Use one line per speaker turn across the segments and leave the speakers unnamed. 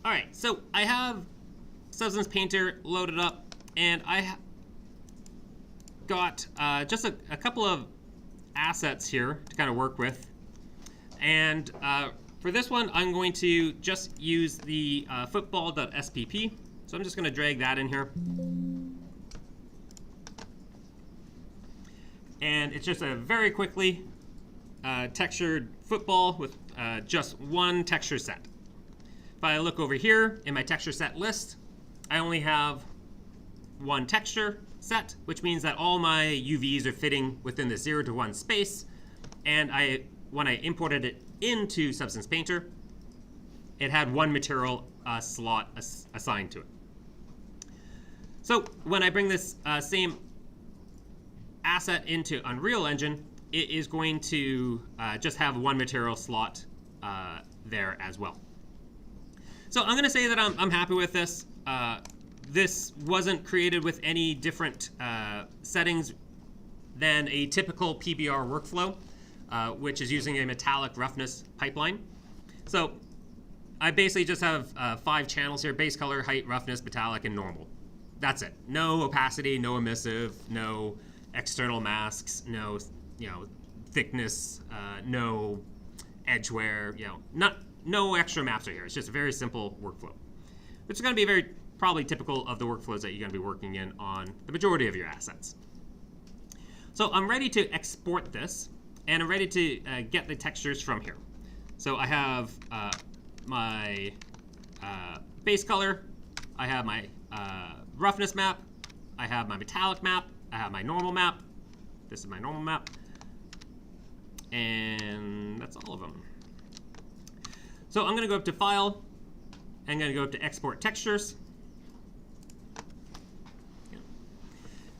All right, so I have Substance Painter loaded up, and I got just a couple of assets here to kind of work with. And for this one, I'm going to just use the football.spp. So I'm just going to drag that in here. And it's just a very quickly textured football with just one texture set. If I look over here in my texture set list, I only have one texture set, which means that all my UVs are fitting within the 0 to 1 space. And when I imported it into Substance Painter, it had one material slot assigned to it. So when I bring this same asset into Unreal Engine, it is going to just have one material slot there as well. So I'm going to say that I'm happy with this. This wasn't created with any different settings than a typical PBR workflow, which is using a metallic roughness pipeline. So I basically just have 5 channels here: base color, height, roughness, metallic, and normal. That's it. No opacity, no emissive, no external masks, no thickness, no edge wear, no extra maps are here. It's just a very simple workflow, which is going to be very probably typical of the workflows that you're going to be working in on the majority of your assets. So I'm ready to export this, and I'm ready to get the textures from here. So I have my base color, I have my roughness map, I have my metallic map, I have my normal map. This is my normal map. And that's all of them. So I'm going to go up to File. I'm going to go up to Export Textures.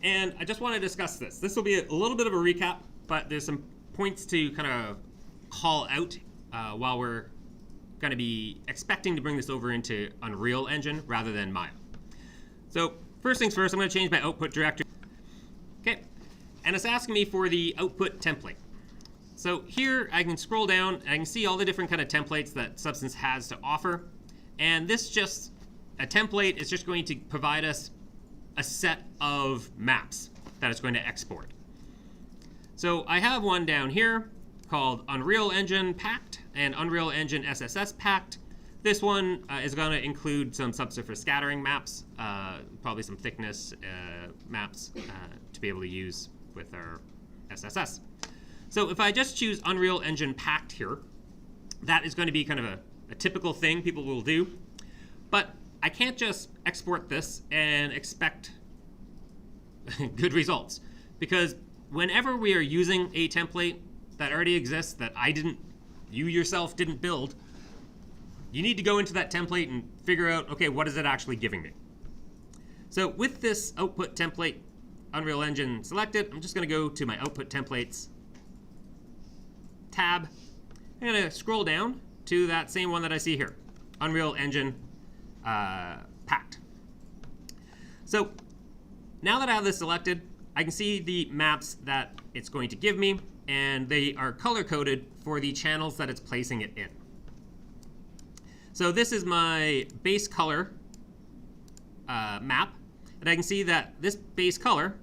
And I just want to discuss this. This will be a little bit of a recap, but there's some points to kind of call out while we're going to be expecting to bring this over into Unreal Engine rather than Maya. So first things first, I'm going to change my output directory. Okay, and it's asking me for the output template. So here I can scroll down and I can see all the different kind of templates that Substance has to offer. And this just, a template is just going to provide us a set of maps that it's going to export. So I have one down here called Unreal Engine Packed and Unreal Engine SSS Packed. This one is going to include some subsurface scattering maps, probably some thickness maps to be able to use with our SSS. So if I just choose Unreal Engine Packed here, that is going to be kind of a typical thing people will do. But I can't just export this and expect good results, because whenever we are using a template that already exists that you yourself didn't build, you need to go into that template and figure out, okay, what is it actually giving me? So with this output template, Unreal Engine selected, I'm just going to go to my output templates tab. I'm going to scroll down to that same one that I see here, Unreal Engine Packed. So now that I have this selected, I can see the maps that it's going to give me, and they are color-coded for the channels that it's placing it in. So this is my base color map, and I can see that this base color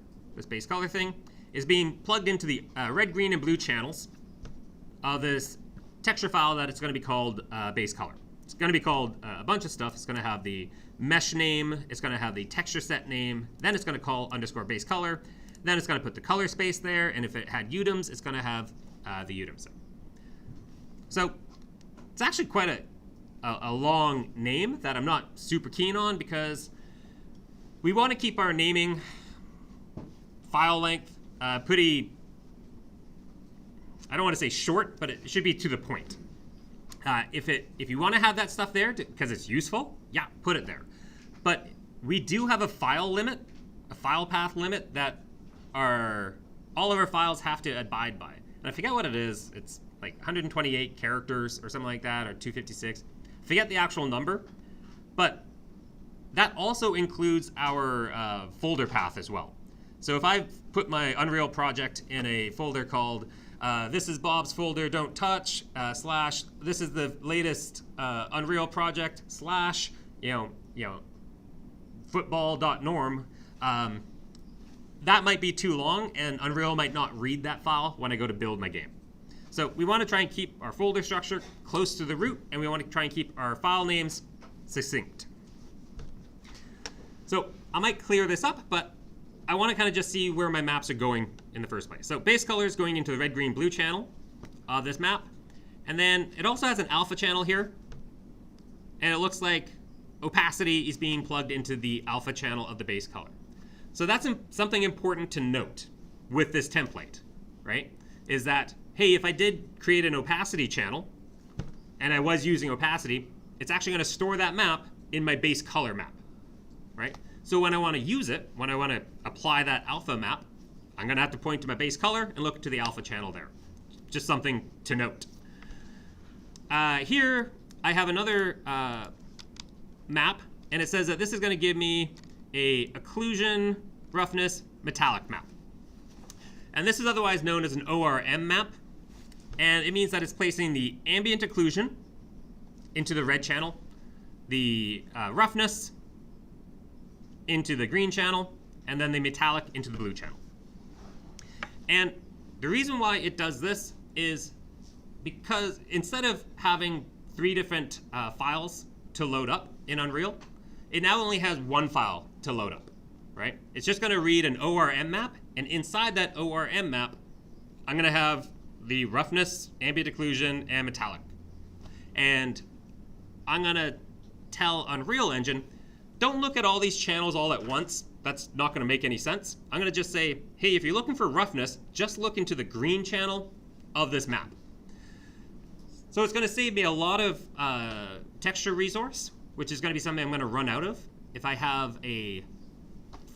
thing, is being plugged into the red, green, and blue channels of this texture file that it's going to be called base color. It's going to be called a bunch of stuff. It's going to have the mesh name, it's going to have the texture set name, then it's going to call _base color, then it's going to put the color space there, and if it had UDIMs, it's going to have the UDIMs there. So it's actually quite a long name that I'm not super keen on, because we want to keep our naming file length pretty, I don't want to say short, but it should be to the point. If you want to have that stuff there because it's useful, yeah, put it there. But we do have a file limit, a file path limit that all of our files have to abide by. And I forget what it is. It's like 128 characters or something like that, or 256. Forget the actual number, but that also includes our folder path as well. So if I put my Unreal project in a folder called this is Bob's folder, don't touch, slash, this is the latest Unreal project, slash, football.norm. That might be too long, and Unreal might not read that file when I go to build my game. So we want to try and keep our folder structure close to the root, and we want to try and keep our file names succinct. So I might clear this up, but I want to kind of just see where my maps are going in the first place. So base color is going into the red, green, blue channel of this map. And then it also has an alpha channel here. And it looks like opacity is being plugged into the alpha channel of the base color. So that's something important to note with this template, right? Is that, hey, if I did create an opacity channel and I was using opacity, it's actually going to store that map in my base color map, right? So when I want to use it, when I want to apply that alpha map, I'm going to have to point to my base color and look to the alpha channel there. Just something to note. Here, I have another map, and it says that this is going to give me a occlusion, roughness, metallic map. And this is otherwise known as an ORM map, and it means that it's placing the ambient occlusion into the red channel, the roughness into the green channel, and then the metallic into the blue channel. And the reason why it does this is because instead of having 3 different files to load up in Unreal, it now only has 1 file to load up, right? It's just going to read an ORM map, and inside that ORM map, I'm going to have the roughness, ambient occlusion, and metallic. And I'm going to tell Unreal Engine, don't look at all these channels all at once. That's not going to make any sense. I'm going to just say, hey, if you're looking for roughness, just look into the green channel of this map. So it's going to save me a lot of texture resource, which is going to be something I'm going to run out of. If I have a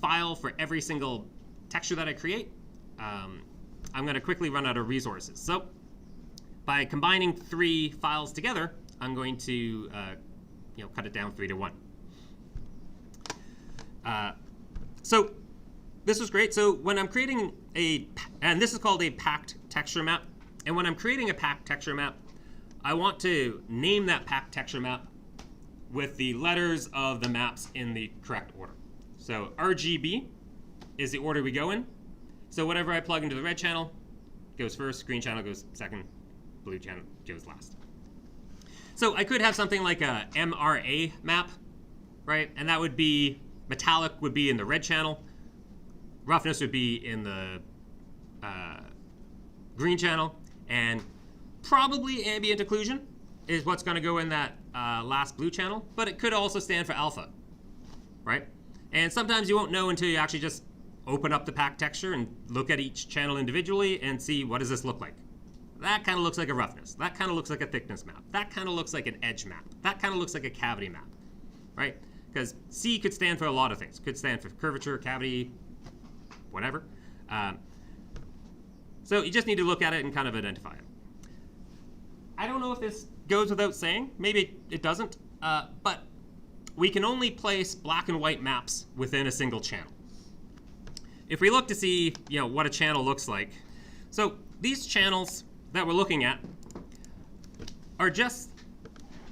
file for every single texture that I create, I'm going to quickly run out of resources. So by combining 3 files together, I'm going to cut it down 3 to 1. So this is great. So when I'm creating and this is called a packed texture map. And when I'm creating a packed texture map, I want to name that packed texture map with the letters of the maps in the correct order. So RGB is the order we go in. So whatever I plug into the red channel goes first, green channel goes second, blue channel goes last. So I could have something like a MRA map, right? And that would be metallic would be in the red channel, roughness would be in the green channel, and probably ambient occlusion is what's going to go in that last blue channel, but it could also stand for alpha, right? And sometimes you won't know until you actually just open up the pack texture and look at each channel individually and see, what does this look like? That kind of looks like a roughness. That kind of looks like a thickness map. That kind of looks like an edge map. That kind of looks like a cavity map, right? Because C could stand for a lot of things. Could stand for curvature, cavity, whatever. So you just need to look at it and kind of identify it. I don't know if this goes without saying. Maybe it doesn't. But we can only place black and white maps within a single channel. If we look to see, what a channel looks like, so these channels that we're looking at are just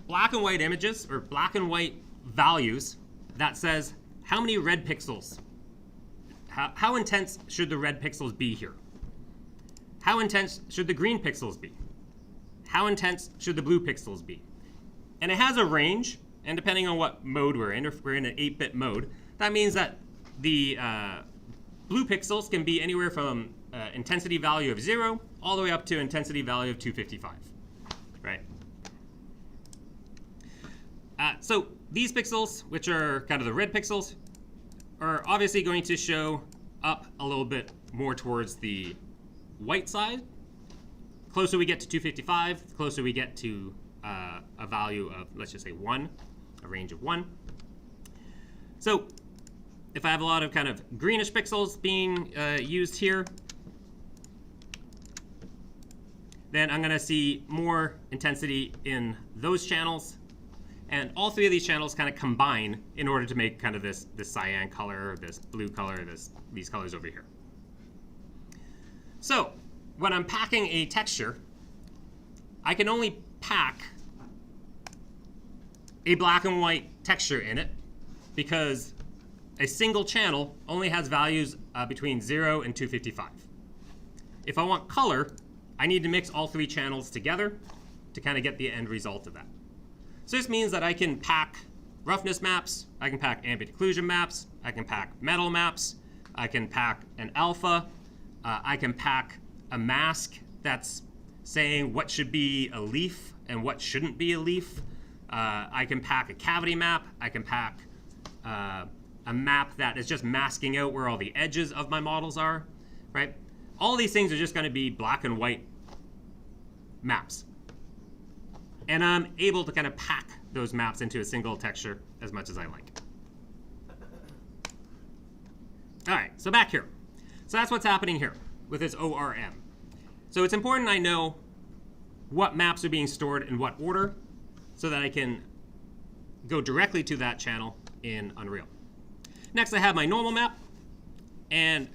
black and white images or black and white values that says how many red pixels, how intense should the red pixels be here? How intense should the green pixels be? How intense should the blue pixels be? And it has a range, and depending on what mode we're in, if we're in an 8-bit mode, that means that the blue pixels can be anywhere from intensity value of 0 all the way up to intensity value of 255, right? So these pixels, which are kind of the red pixels, are obviously going to show up a little bit more towards the white side. The closer we get to 255, the closer we get to a value of, let's just say 1, a range of 1. So if I have a lot of kind of greenish pixels being used here, then I'm going to see more intensity in those channels. And all 3 of these channels kind of combine in order to make kind of this cyan color, this blue color, these colors over here. So when I'm packing a texture, I can only pack a black and white texture in it because a single channel only has values between 0 and 255. If I want color, I need to mix all three channels together to kind of get the end result of that. So this means that I can pack roughness maps, I can pack ambient occlusion maps, I can pack metal maps, I can pack an alpha, I can pack a mask that's saying what should be a leaf and what shouldn't be a leaf. I can pack a cavity map, I can pack a map that is just masking out where all the edges of my models are, right? All these things are just going to be black and white maps. And I'm able to kind of pack those maps into a single texture as much as I like. All right, so back here. So that's what's happening here with this ORM. So it's important I know what maps are being stored in what order so that I can go directly to that channel in Unreal. Next, I have my normal map, and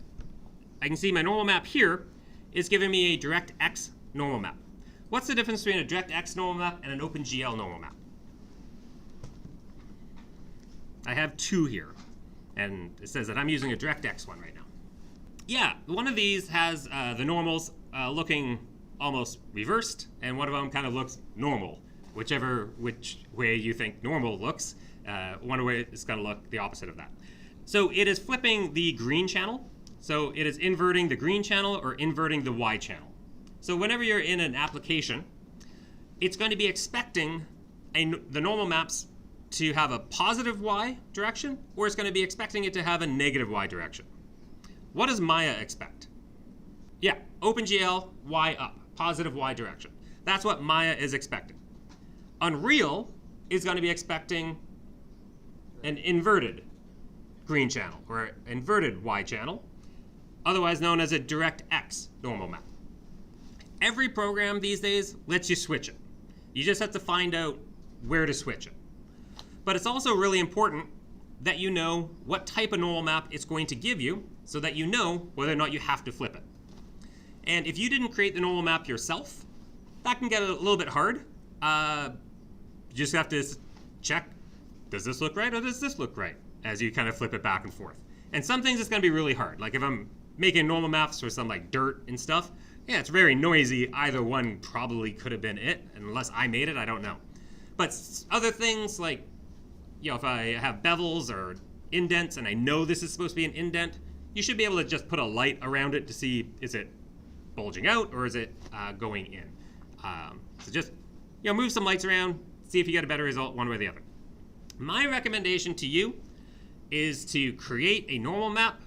I can see my normal map here is giving me a DirectX normal map. What's the difference between a DirectX normal map and an OpenGL normal map? I have two here, and it says that I'm using a DirectX one right now. Yeah, one of these has the normals looking almost reversed, and one of them kind of looks normal. Which way you think normal looks, one way is going to look the opposite of that. So it is flipping the green channel. So it is inverting the green channel or inverting the Y channel. So whenever you're in an application, it's going to be expecting the normal maps to have a positive Y direction, or it's going to be expecting it to have a negative Y direction. What does Maya expect? Yeah, OpenGL, Y up, positive Y direction. That's what Maya is expecting. Unreal is going to be expecting an inverted green channel, or inverted Y channel, otherwise known as a DirectX normal map. Every program these days lets you switch it. You just have to find out where to switch it. But it's also really important that you know what type of normal map it's going to give you so that you know whether or not you have to flip it. And if you didn't create the normal map yourself, that can get a little bit hard. You just have to check, does this look right or does this look right? As you kind of flip it back and forth. And some things it's going to be really hard. Like if I'm making normal maps for some like dirt and stuff, yeah, it's very noisy. Either one probably could have been it. Unless I made it, I don't know. But other things like, you know, if I have bevels or indents and I know this is supposed to be an indent, you should be able to just put a light around it to see, is it bulging out or is it going in? So just, you know, move some lights around, see if you get a better result one way or the other. My recommendation to you is to create a normal map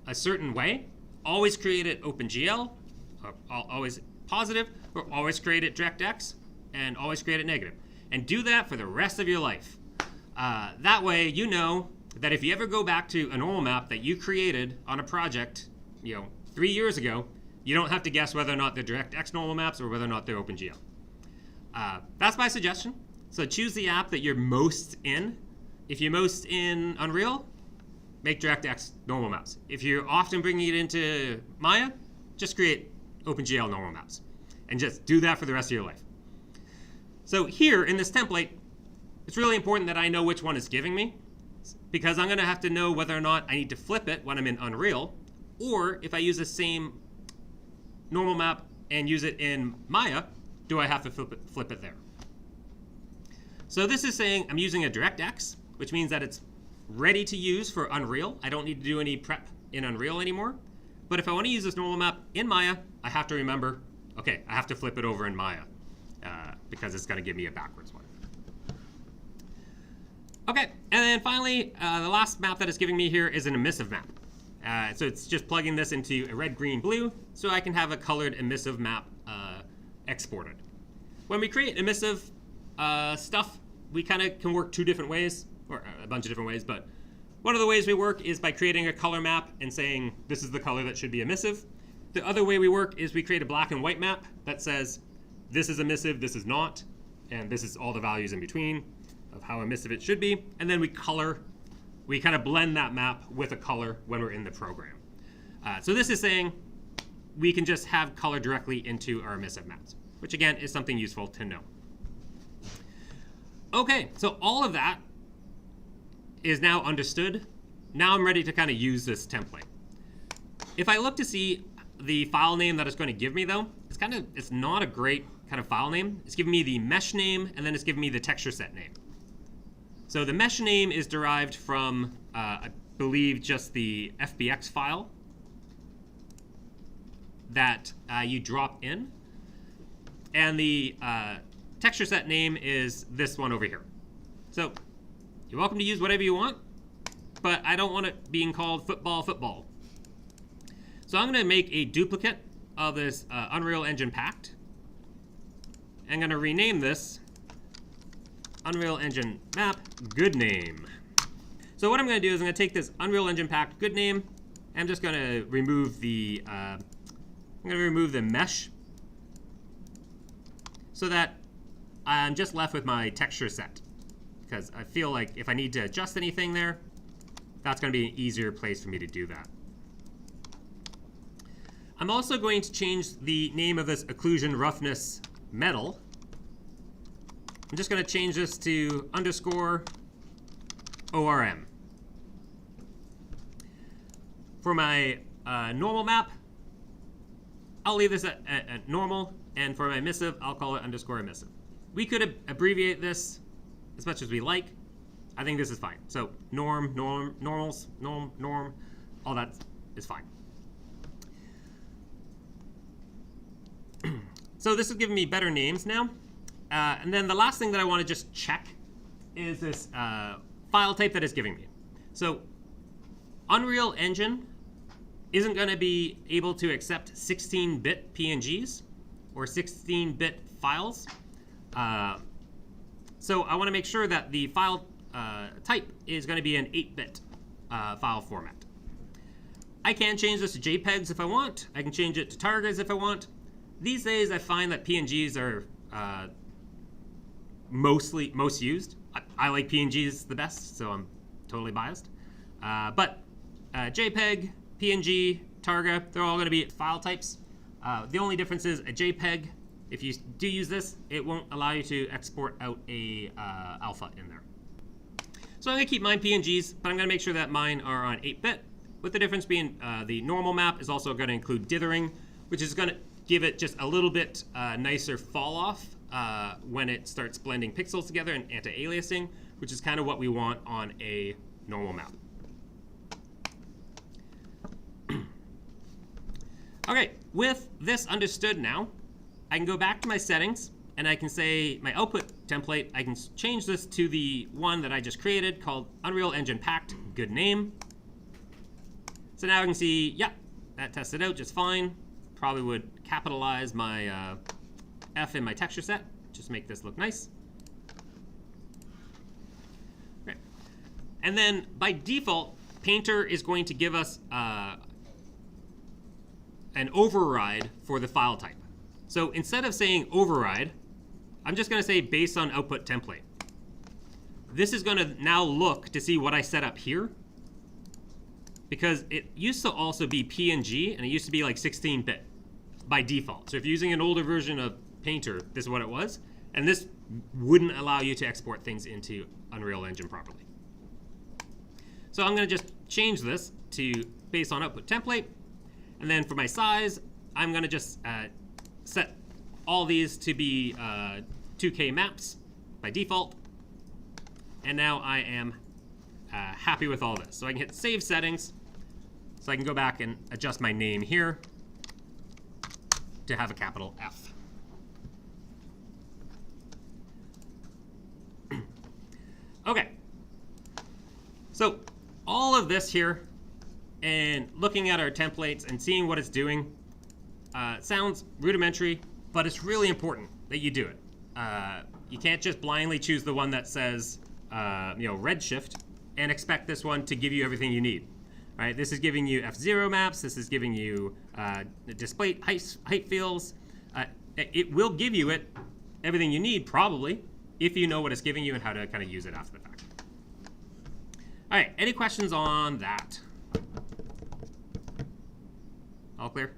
a certain way. Always create it OpenGL, or always positive, or always create it DirectX, and always create it negative. And do that for the rest of your life. That way you know that if you ever go back to a normal map that you created on a project, you know, 3 years ago, you don't have to guess whether or not they're DirectX normal maps or whether or not they're OpenGL. That's my suggestion. So choose the app that you're most in. If you're most in Unreal, make DirectX normal maps. If you're often bringing it into Maya, just create OpenGL normal maps. And just do that for the rest of your life. So here in this template, it's really important that I know which one it's giving me, because I'm going to have to know whether or not I need to flip it when I'm in Unreal, or if I use the same normal map and use it in Maya, do I have to flip it there? So this is saying I'm using a DirectX, which means that it's ready to use for Unreal. I don't need to do any prep in Unreal anymore. But if I want to use this normal map in Maya, I have to remember, okay, I have to flip it over in Maya because it's going to give me a backwards one. Okay, and then finally, the last map that it's giving me here is an emissive map. So it's just plugging this into a red, green, blue, so I can have a colored emissive map exported. When we create emissive stuff, we kind of can work two different ways, or a bunch of different ways, but one of the ways we work is by creating a color map and saying this is the color that should be emissive. The other way we work is we create a black and white map that says this is emissive, this is not, and this is all the values in between of how emissive it should be, and then we kind of blend that map with a color when we're in the program. So this is saying we can just have color directly into our emissive maps, which again is something useful to know. Okay, so all of that is now understood. Now I'm ready to kind of use this template. If I look to see the file name that it's going to give me, though, it's not a great kind of file name. It's giving me the mesh name, and then it's giving me the texture set name. So the mesh name is derived from, I believe, just the FBX file that you drop in. And the texture set name is this one over here. So you're welcome to use whatever you want, but I don't want it being called football. So I'm going to make a duplicate of this Unreal Engine Packed. I'm going to rename this Unreal Engine Map Good Name. So what I'm going to do is I'm going to take this Unreal Engine Packed Good Name. I'm just going to remove the mesh so that I'm just left with my texture set, because I feel like if I need to adjust anything there, that's going to be an easier place for me to do that. I'm also going to change the name of this Occlusion Roughness Metal. I'm just going to change this to _ORM. For my normal map, I'll leave this at normal, and for my emissive, I'll call it _emissive. We could abbreviate this as much as we like. I think this is fine. So norm, normals, norm, all that is fine. So this is giving me better names now. And then the last thing that I want to just check is this file type that it's giving me. So Unreal Engine isn't going to be able to accept 16-bit PNGs or 16-bit files. So I want to make sure that the file type is going to be an 8-bit file format. I can change this to JPEGs if I want. I can change it to Targas if I want. These days, I find that PNGs are most used. I like PNGs the best, so I'm totally biased. But JPEG, PNG, Targa, they're all going to be file types. The only difference is a JPEG, if you do use this, it won't allow you to export out a alpha in there. So I'm going to keep mine PNGs, but I'm going to make sure that mine are on 8-bit, with the difference being the normal map is also going to include dithering, which is going to give it just a little bit nicer fall off when it starts blending pixels together and anti-aliasing, which is kind of what we want on a normal map. Okay, with this understood now, I can go back to my settings and I can say my output template, I can change this to the one that I just created called Unreal Engine Packed Good Name. So now I can see, yeah, that tested out just fine. Probably would capitalize my F in my texture set, just make this look nice. Okay. And then by default, Painter is going to give us an override for the file type. So instead of saying override, I'm just going to say based on output template. This is going to now look to see what I set up here, because it used to also be PNG and it used to be like 16-bit by default. So if you're using an older version of Painter, this is what it was, and this wouldn't allow you to export things into Unreal Engine properly. So I'm going to just change this to based on output template. And then for my size, I'm going to just set all these to be 2K maps by default. And now I am happy with all this. So I can hit Save Settings. So I can go back and adjust my name here to have a capital F. Okay. So all of this here, and looking at our templates and seeing what it's doing, sounds rudimentary, but it's really important that you do it. You can't just blindly choose the one that says, Redshift and expect this one to give you everything you need. Right? This is giving you F0 maps. This is giving you display height fields. It will give you everything you need, probably, if you know what it's giving you and how to kind of use it after the fact. All right, any questions on that? All clear?